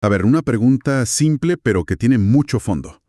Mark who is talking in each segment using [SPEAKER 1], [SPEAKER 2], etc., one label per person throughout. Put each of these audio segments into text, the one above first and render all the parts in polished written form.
[SPEAKER 1] A ver, una pregunta simple pero que tiene mucho fondo.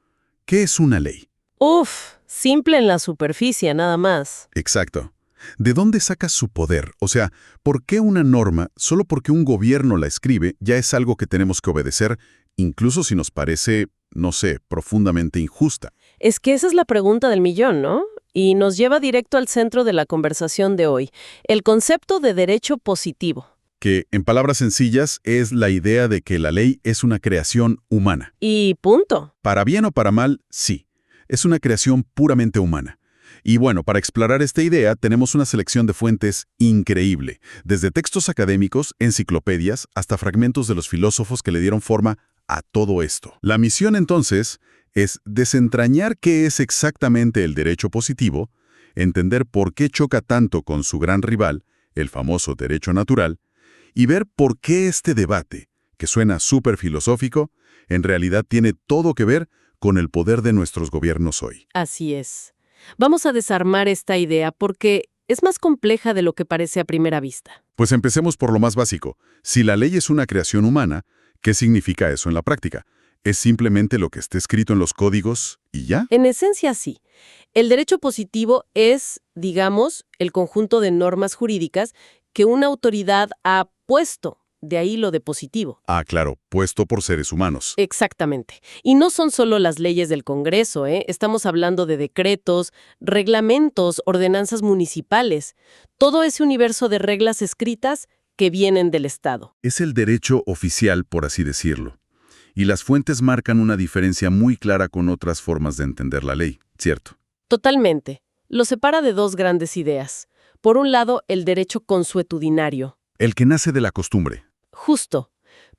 [SPEAKER 1] ¿Qué es una ley?
[SPEAKER 2] Uf, simple en la superficie, nada más.
[SPEAKER 1] Exacto. ¿De dónde saca su poder? O sea, ¿por qué una norma, solo porque un gobierno la escribe, ya es algo que tenemos que obedecer, incluso si nos parece, no sé, profundamente injusta?
[SPEAKER 2] Es que esa es la pregunta del millón, ¿no? Y nos lleva directo al centro de la conversación de hoy, el concepto de derecho positivo.
[SPEAKER 1] Que, en palabras sencillas, es la idea de que la ley es una creación humana.
[SPEAKER 2] Y punto.
[SPEAKER 1] Para bien o para mal, sí. Es una creación puramente humana. Y bueno, para explorar esta idea tenemos una selección de fuentes increíble, desde textos académicos, enciclopedias, hasta fragmentos de los filósofos que le dieron forma a todo esto. La misión entonces es desentrañar qué es exactamente el derecho positivo, entender por qué choca tanto con su gran rival, el famoso derecho natural, y ver por qué este debate, que suena súper filosófico, en realidad tiene todo que ver con el poder de nuestros gobiernos hoy.
[SPEAKER 2] Así es. Vamos a desarmar esta idea porque es más compleja de lo que parece a primera vista.
[SPEAKER 1] Pues empecemos por lo más básico. Si la ley es una creación humana, ¿qué significa eso en la práctica? ¿Es simplemente lo que esté escrito en los códigos y ya?
[SPEAKER 2] En esencia, sí. El derecho positivo es, digamos, el conjunto de normas jurídicas que una autoridad ha puesto, de ahí lo de positivo.
[SPEAKER 1] Ah, claro, puesto por seres humanos.
[SPEAKER 2] Exactamente. Y no son solo las leyes del Congreso, ¿eh? Estamos hablando de decretos, reglamentos, ordenanzas municipales, todo ese universo de reglas escritas que vienen del Estado.
[SPEAKER 1] Es el derecho oficial, por así decirlo. Y las fuentes marcan una diferencia muy clara con otras formas de entender la ley, ¿cierto?
[SPEAKER 2] Totalmente. Lo separa de dos grandes ideas. Por un lado, el derecho consuetudinario.
[SPEAKER 1] El que nace de la costumbre.
[SPEAKER 2] Justo.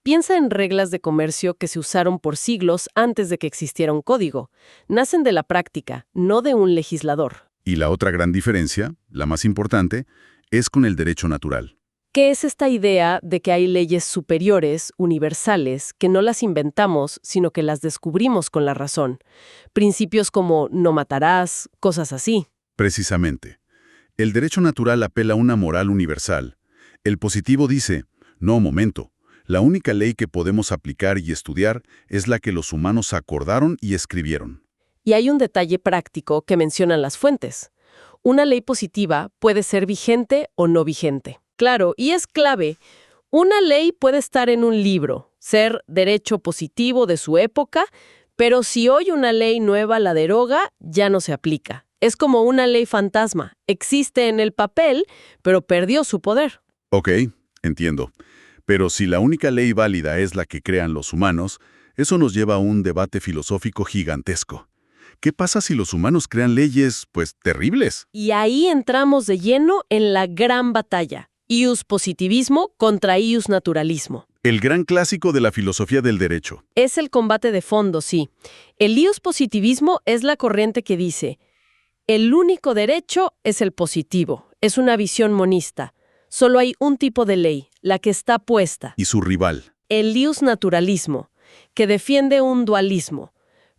[SPEAKER 2] Piensa en reglas de comercio que se usaron por siglos antes de que existiera un código. Nacen de la práctica, no de un legislador.
[SPEAKER 1] Y la otra gran diferencia, la más importante, es con el derecho natural.
[SPEAKER 2] ¿Qué es esta idea de que hay leyes superiores, universales, que no las inventamos, sino que las descubrimos con la razón? Principios como no matarás, cosas así.
[SPEAKER 1] Precisamente. El derecho natural apela a una moral universal. El positivo dice, no, momento, la única ley que podemos aplicar y estudiar es la que los humanos acordaron y escribieron.
[SPEAKER 2] Y hay un detalle práctico que mencionan las fuentes. Una ley positiva puede ser vigente o no vigente. Claro, y es clave. Una ley puede estar en un libro, ser derecho positivo de su época, pero si hoy una ley nueva la deroga, ya no se aplica. Es como una ley fantasma. Existe en el papel, pero perdió su poder.
[SPEAKER 1] Ok, entiendo. Pero si la única ley válida es la que crean los humanos, eso nos lleva a un debate filosófico gigantesco. ¿Qué pasa si los humanos crean leyes, pues, terribles?
[SPEAKER 2] Y ahí entramos de lleno en la gran batalla. Ius positivismo contra ius naturalismo.
[SPEAKER 1] El gran clásico de la filosofía del derecho.
[SPEAKER 2] Es el combate de fondo, sí. El ius positivismo es la corriente que dice, el único derecho es el positivo. Es una visión monista. Solo hay un tipo de ley, la que está puesta.
[SPEAKER 1] Y su rival.
[SPEAKER 2] El ius naturalismo, que defiende un dualismo.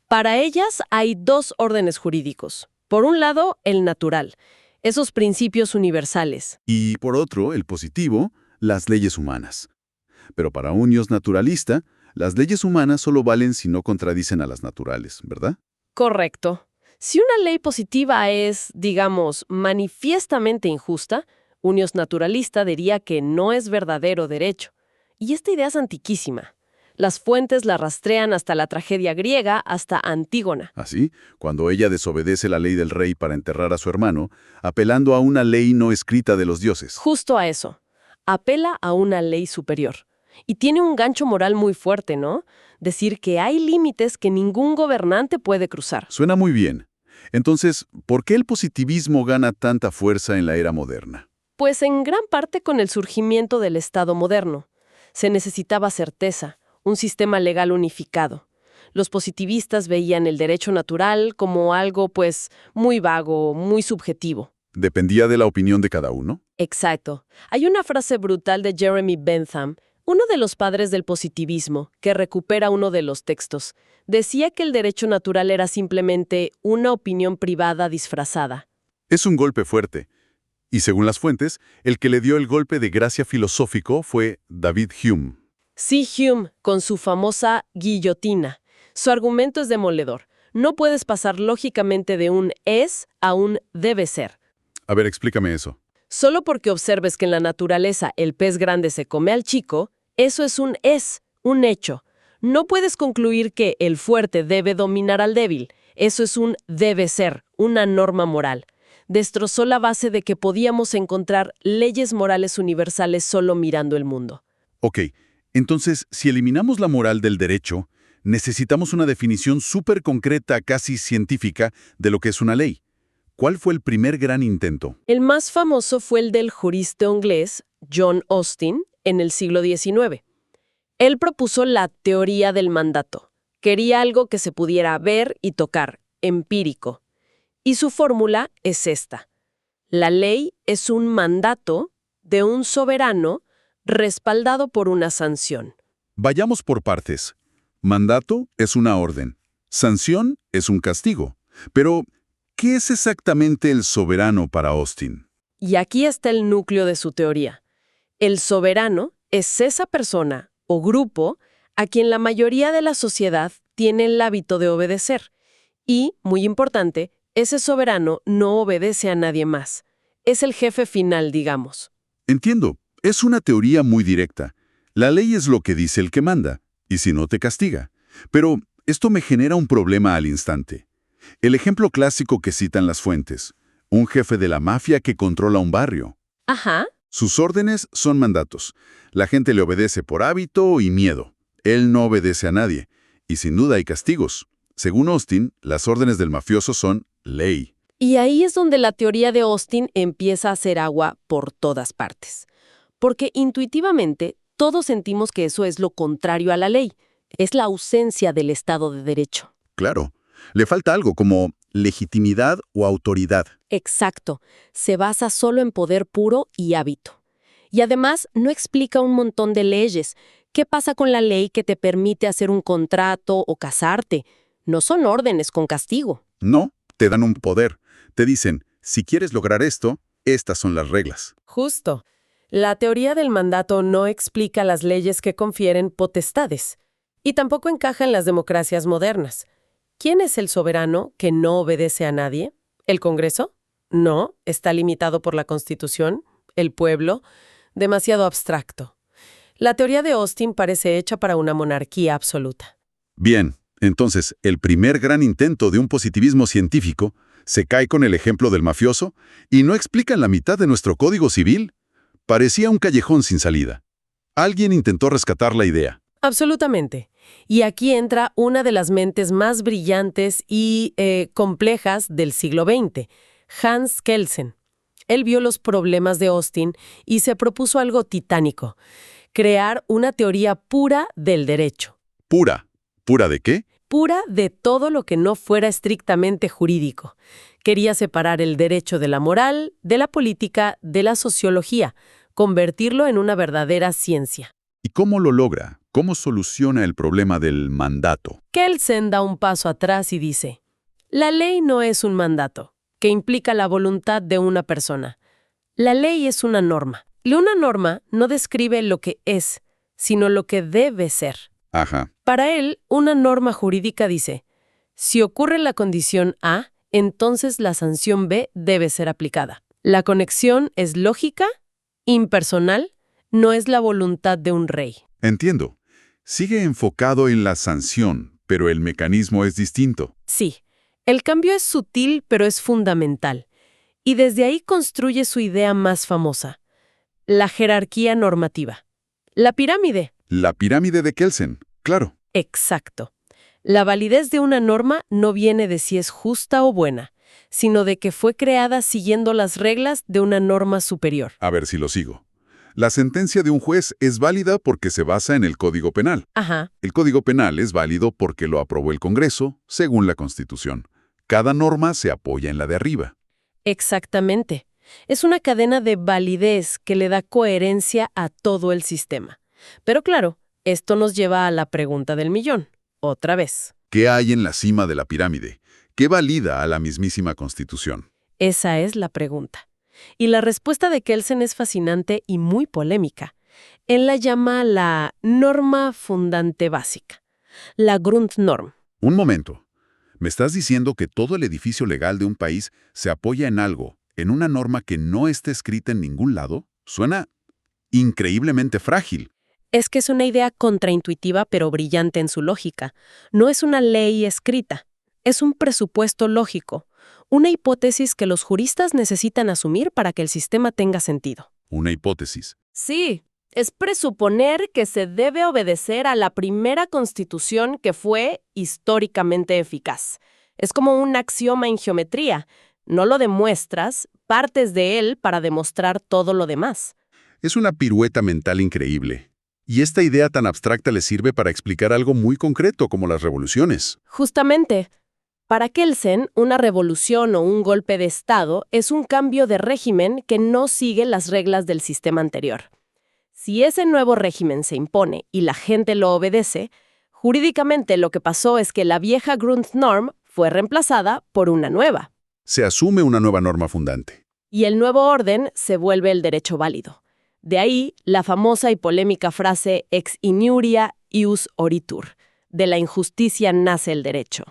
[SPEAKER 2] Para ellas hay dos órdenes jurídicos. Por un lado, el natural, esos principios universales.
[SPEAKER 1] Y por otro, el positivo, las leyes humanas. Pero para un ius naturalista, las leyes humanas solo valen si no contradicen a las naturales, ¿verdad?
[SPEAKER 2] Correcto. Si una ley positiva es, digamos, manifiestamente injusta, un ius naturalista diría que no es verdadero derecho. Y esta idea es antiquísima. Las fuentes la rastrean hasta la tragedia griega, hasta Antígona.
[SPEAKER 1] Así, cuando ella desobedece la ley del rey para enterrar a su hermano, apelando a una ley no escrita de los dioses.
[SPEAKER 2] Justo a eso. Apela a una ley superior. Y tiene un gancho moral muy fuerte, ¿no? Decir que hay límites que ningún gobernante puede cruzar.
[SPEAKER 1] Suena muy bien. Entonces, ¿por qué el positivismo gana tanta fuerza en la era moderna?
[SPEAKER 2] Pues en gran parte con el surgimiento del Estado moderno. Se necesitaba certeza, un sistema legal unificado. Los positivistas veían el derecho natural como algo, pues, muy vago, muy subjetivo.
[SPEAKER 1] ¿Dependía de la opinión de cada uno?
[SPEAKER 2] Exacto. Hay una frase brutal de Jeremy Bentham, uno de los padres del positivismo, que recupera uno de los textos. Decía que el derecho natural era simplemente una opinión privada disfrazada.
[SPEAKER 1] Es un golpe fuerte. Y según las fuentes, el que le dio el golpe de gracia filosófico fue David Hume.
[SPEAKER 2] Sí, Hume, con su famosa guillotina. Su argumento es demoledor. No puedes pasar lógicamente de un es a un debe ser.
[SPEAKER 1] A ver, explícame eso.
[SPEAKER 2] Solo porque observes que en la naturaleza el pez grande se come al chico, eso es un hecho. No puedes concluir que el fuerte debe dominar al débil. Eso es un debe ser, una norma moral. Destrozó la base de que podíamos encontrar leyes morales universales solo mirando el mundo.
[SPEAKER 1] Ok, entonces, si eliminamos la moral del derecho, necesitamos una definición súper concreta, casi científica, de lo que es una ley. ¿Cuál fue el primer gran intento?
[SPEAKER 2] El más famoso fue el del jurista inglés John Austin en el siglo XIX. Él propuso la teoría del mandato. Quería algo que se pudiera ver y tocar, empírico. Y su fórmula es esta. La ley es un mandato de un soberano respaldado por una sanción.
[SPEAKER 1] Vayamos por partes. Mandato es una orden. Sanción es un castigo. Pero, ¿qué es exactamente el soberano para Austin?
[SPEAKER 2] Y aquí está el núcleo de su teoría. El soberano es esa persona o grupo a quien la mayoría de la sociedad tiene el hábito de obedecer. Y, muy importante, ese soberano no obedece a nadie más. Es el jefe final, digamos.
[SPEAKER 1] Entiendo. Es una teoría muy directa. La ley es lo que dice el que manda, y si no te castiga. Pero esto me genera un problema al instante. El ejemplo clásico que citan las fuentes. Un jefe de la mafia que controla un barrio.
[SPEAKER 2] Ajá.
[SPEAKER 1] Sus órdenes son mandatos. La gente le obedece por hábito y miedo. Él no obedece a nadie. Y sin duda hay castigos. Según Austin, las órdenes del mafioso son ley.
[SPEAKER 2] Y ahí es donde la teoría de Austin empieza a hacer agua por todas partes. Porque intuitivamente todos sentimos que eso es lo contrario a la ley. Es la ausencia del Estado de Derecho.
[SPEAKER 1] Claro. Le falta algo como legitimidad o autoridad.
[SPEAKER 2] Exacto. Se basa solo en poder puro y hábito. Y además no explica un montón de leyes. ¿Qué pasa con la ley que te permite hacer un contrato o casarte? No son órdenes con castigo.
[SPEAKER 1] No, te dan un poder. Te dicen, si quieres lograr esto, estas son las reglas.
[SPEAKER 2] Justo. La teoría del mandato no explica las leyes que confieren potestades. Y tampoco encaja en las democracias modernas. ¿Quién es el soberano que no obedece a nadie? ¿El Congreso? No, está limitado por la Constitución. ¿El pueblo? Demasiado abstracto. La teoría de Austin parece hecha para una monarquía absoluta.
[SPEAKER 1] Bien, entonces, el primer gran intento de un positivismo científico se cae con el ejemplo del mafioso y no explican la mitad de nuestro Código Civil. Parecía un callejón sin salida. Alguien intentó rescatar la idea.
[SPEAKER 2] Absolutamente. Y aquí entra una de las mentes más brillantes y complejas del siglo XX, Hans Kelsen. Él vio los problemas de Austin y se propuso algo titánico, crear una teoría pura del derecho.
[SPEAKER 1] ¿Pura? ¿Pura de qué?
[SPEAKER 2] Pura de todo lo que no fuera estrictamente jurídico. Quería separar el derecho de la moral, de la política, de la sociología, convertirlo en una verdadera ciencia.
[SPEAKER 1] ¿Y cómo lo logra? ¿Cómo soluciona el problema del mandato?
[SPEAKER 2] Kelsen da un paso atrás y dice, la ley no es un mandato, que implica la voluntad de una persona. La ley es una norma. Y una norma no describe lo que es, sino lo que debe ser.
[SPEAKER 1] Ajá.
[SPEAKER 2] Para él, una norma jurídica dice, si ocurre la condición A, entonces la sanción B debe ser aplicada. La conexión es lógica, impersonal, no es la voluntad de un rey.
[SPEAKER 1] Entiendo. Sigue enfocado en la sanción, pero el mecanismo es distinto.
[SPEAKER 2] Sí, el cambio es sutil, pero es fundamental. Y desde ahí construye su idea más famosa, la jerarquía normativa. La pirámide.
[SPEAKER 1] La pirámide de Kelsen, claro.
[SPEAKER 2] Exacto. La validez de una norma no viene de si es justa o buena, sino de que fue creada siguiendo las reglas de una norma superior.
[SPEAKER 1] A ver si lo sigo. La sentencia de un juez es válida porque se basa en el Código Penal.
[SPEAKER 2] Ajá.
[SPEAKER 1] El Código Penal es válido porque lo aprobó el Congreso, según la Constitución. Cada norma se apoya en la de arriba.
[SPEAKER 2] Exactamente. Es una cadena de validez que le da coherencia a todo el sistema. Pero claro, esto nos lleva a la pregunta del millón. Otra vez.
[SPEAKER 1] ¿Qué hay en la cima de la pirámide? ¿Qué valida a la mismísima Constitución?
[SPEAKER 2] Esa es la pregunta. Y la respuesta de Kelsen es fascinante y muy polémica. Él la llama la norma fundante básica, la Grundnorm.
[SPEAKER 1] Un momento. ¿Me estás diciendo que todo el edificio legal de un país se apoya en algo, en una norma que no esté escrita en ningún lado? Suena increíblemente frágil.
[SPEAKER 2] Es que es una idea contraintuitiva pero brillante en su lógica. No es una ley escrita, es un presupuesto lógico, una hipótesis que los juristas necesitan asumir para que el sistema tenga sentido.
[SPEAKER 1] Una hipótesis.
[SPEAKER 2] Sí, es presuponer que se debe obedecer a la primera constitución que fue históricamente eficaz. Es como un axioma en geometría. No lo demuestras, partes de él para demostrar todo lo demás.
[SPEAKER 1] Es una pirueta mental increíble. Y esta idea tan abstracta le sirve para explicar algo muy concreto como las revoluciones.
[SPEAKER 2] Justamente, para Kelsen, una revolución o un golpe de Estado es un cambio de régimen que no sigue las reglas del sistema anterior. Si ese nuevo régimen se impone y la gente lo obedece, jurídicamente lo que pasó es que la vieja Grundnorm fue reemplazada por una nueva.
[SPEAKER 1] Se asume una nueva norma fundante.
[SPEAKER 2] Y el nuevo orden se vuelve el derecho válido. De ahí la famosa y polémica frase ex iniuria ius oritur, de la injusticia nace el derecho.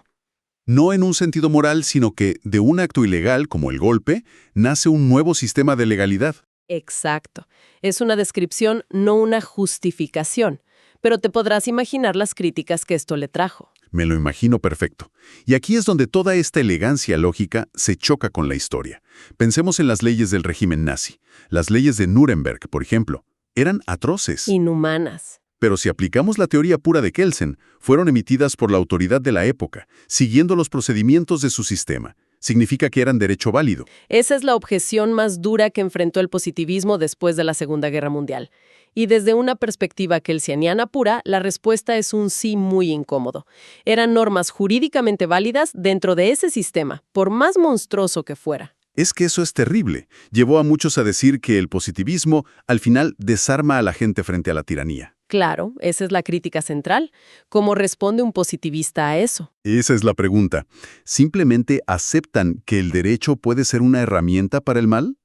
[SPEAKER 1] No en un sentido moral, sino que de un acto ilegal, como el golpe, nace un nuevo sistema de legalidad.
[SPEAKER 2] Exacto. Es una descripción, no una justificación. Pero te podrás imaginar las críticas que esto le trajo.
[SPEAKER 1] Me lo imagino perfecto. Y aquí es donde toda esta elegancia lógica se choca con la historia. Pensemos en las leyes del régimen nazi. Las leyes de Nuremberg, por ejemplo, eran atroces.
[SPEAKER 2] Inhumanas.
[SPEAKER 1] Pero si aplicamos la teoría pura de Kelsen, fueron emitidas por la autoridad de la época, siguiendo los procedimientos de su sistema. Significa que eran derecho válido.
[SPEAKER 2] Esa es la objeción más dura que enfrentó el positivismo después de la Segunda Guerra Mundial. Y desde una perspectiva kelsianiana pura, la respuesta es un sí muy incómodo. Eran normas jurídicamente válidas dentro de ese sistema, por más monstruoso que fuera.
[SPEAKER 1] Es que eso es terrible. Llevó a muchos a decir que el positivismo, al final, desarma a la gente frente a la tiranía.
[SPEAKER 2] Claro, esa es la crítica central. ¿Cómo responde un positivista a eso?
[SPEAKER 1] Esa es la pregunta. ¿Simplemente aceptan que el derecho puede ser una herramienta para el mal?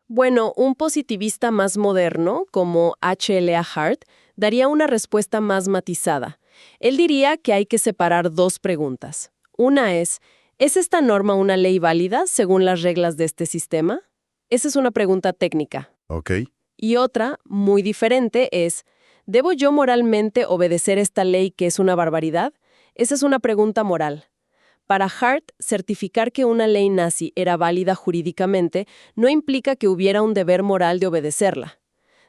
[SPEAKER 2] Bueno, un positivista más moderno, como H.L.A. Hart, daría una respuesta más matizada. Él diría que hay que separar dos preguntas. Una ¿es esta norma una ley válida según las reglas de este sistema? Esa es una pregunta técnica.
[SPEAKER 1] Ok.
[SPEAKER 2] Y otra, muy diferente, es ¿debo yo moralmente obedecer esta ley que es una barbaridad? Esa es una pregunta moral. Para Hart, certificar que una ley nazi era válida jurídicamente no implica que hubiera un deber moral de obedecerla.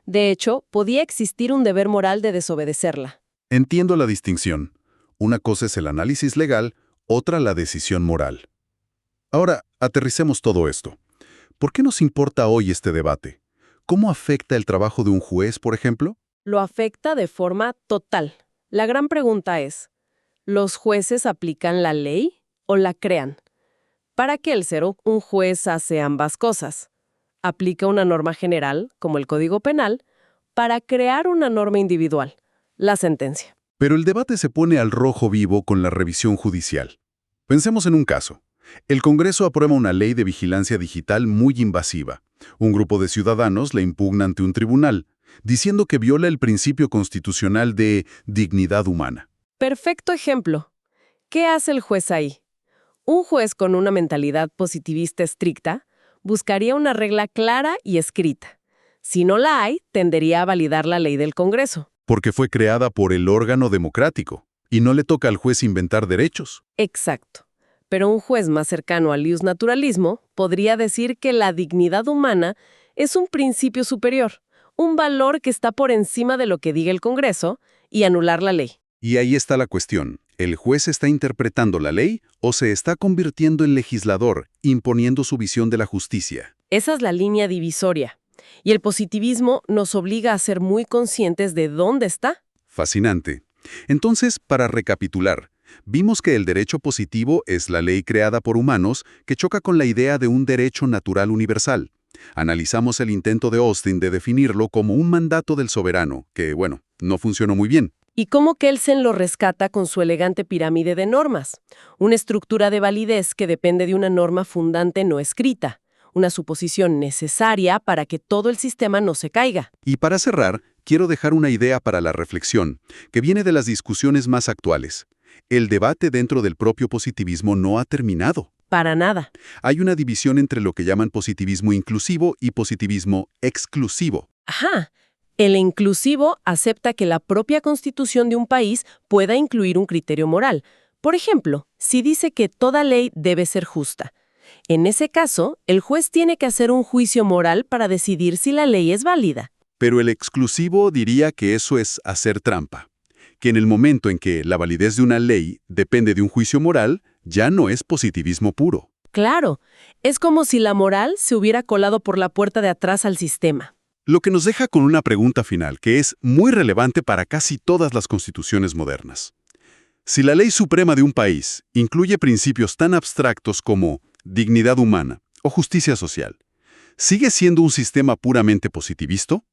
[SPEAKER 2] De hecho, podía existir un deber moral de desobedecerla.
[SPEAKER 1] Entiendo la distinción. Una cosa es el análisis legal, otra la decisión moral. Ahora, aterricemos todo esto. ¿Por qué nos importa hoy este debate? ¿Cómo afecta el trabajo de un juez, por ejemplo?
[SPEAKER 2] Lo afecta de forma total. La gran pregunta es, ¿los jueces aplican la ley o la crean? Para Kelsen, un juez hace ambas cosas. Aplica una norma general, como el Código Penal, para crear una norma individual, la sentencia.
[SPEAKER 1] Pero el debate se pone al rojo vivo con la revisión judicial. Pensemos en un caso. El Congreso aprueba una ley de vigilancia digital muy invasiva. Un grupo de ciudadanos la impugna ante un tribunal, diciendo que viola el principio constitucional de dignidad humana.
[SPEAKER 2] Perfecto ejemplo. ¿Qué hace el juez ahí? Un juez con una mentalidad positivista estricta buscaría una regla clara y escrita. Si no la hay, tendería a validar la ley del Congreso.
[SPEAKER 1] Porque fue creada por el órgano democrático, y no le toca al juez inventar derechos.
[SPEAKER 2] Exacto. Pero un juez más cercano al iusnaturalismo podría decir que la dignidad humana es un principio superior, un valor que está por encima de lo que diga el Congreso, y anular la ley.
[SPEAKER 1] Y ahí está la cuestión. ¿El juez está interpretando la ley o se está convirtiendo en legislador, imponiendo su visión de la justicia?
[SPEAKER 2] Esa es la línea divisoria. Y el positivismo nos obliga a ser muy conscientes de dónde está.
[SPEAKER 1] Fascinante. Entonces, para recapitular, vimos que el derecho positivo es la ley creada por humanos que choca con la idea de un derecho natural universal. Analizamos el intento de Austin de definirlo como un mandato del soberano, que, bueno, no funcionó muy bien.
[SPEAKER 2] Y cómo Kelsen lo rescata con su elegante pirámide de normas, una estructura de validez que depende de una norma fundante no escrita, una suposición necesaria para que todo el sistema no se caiga.
[SPEAKER 1] Y para cerrar, quiero dejar una idea para la reflexión, que viene de las discusiones más actuales. El debate dentro del propio positivismo no ha terminado.
[SPEAKER 2] Para nada.
[SPEAKER 1] Hay una división entre lo que llaman positivismo inclusivo y positivismo exclusivo.
[SPEAKER 2] Ajá. El inclusivo acepta que la propia constitución de un país pueda incluir un criterio moral. Por ejemplo, si dice que toda ley debe ser justa. En ese caso, el juez tiene que hacer un juicio moral para decidir si la ley es válida.
[SPEAKER 1] Pero el exclusivo diría que eso es hacer trampa, que en el momento en que la validez de una ley depende de un juicio moral, ya no es positivismo puro.
[SPEAKER 2] Claro, es como si la moral se hubiera colado por la puerta de atrás al sistema.
[SPEAKER 1] Lo que nos deja con una pregunta final, que es muy relevante para casi todas las constituciones modernas. Si la ley suprema de un país incluye principios tan abstractos como dignidad humana o justicia social, ¿sigue siendo un sistema puramente positivista?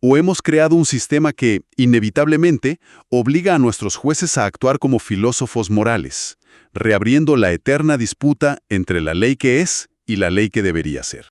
[SPEAKER 1] ¿O hemos creado un sistema que, inevitablemente, obliga a nuestros jueces a actuar como filósofos morales, reabriendo la eterna disputa entre la ley que es y la ley que debería ser?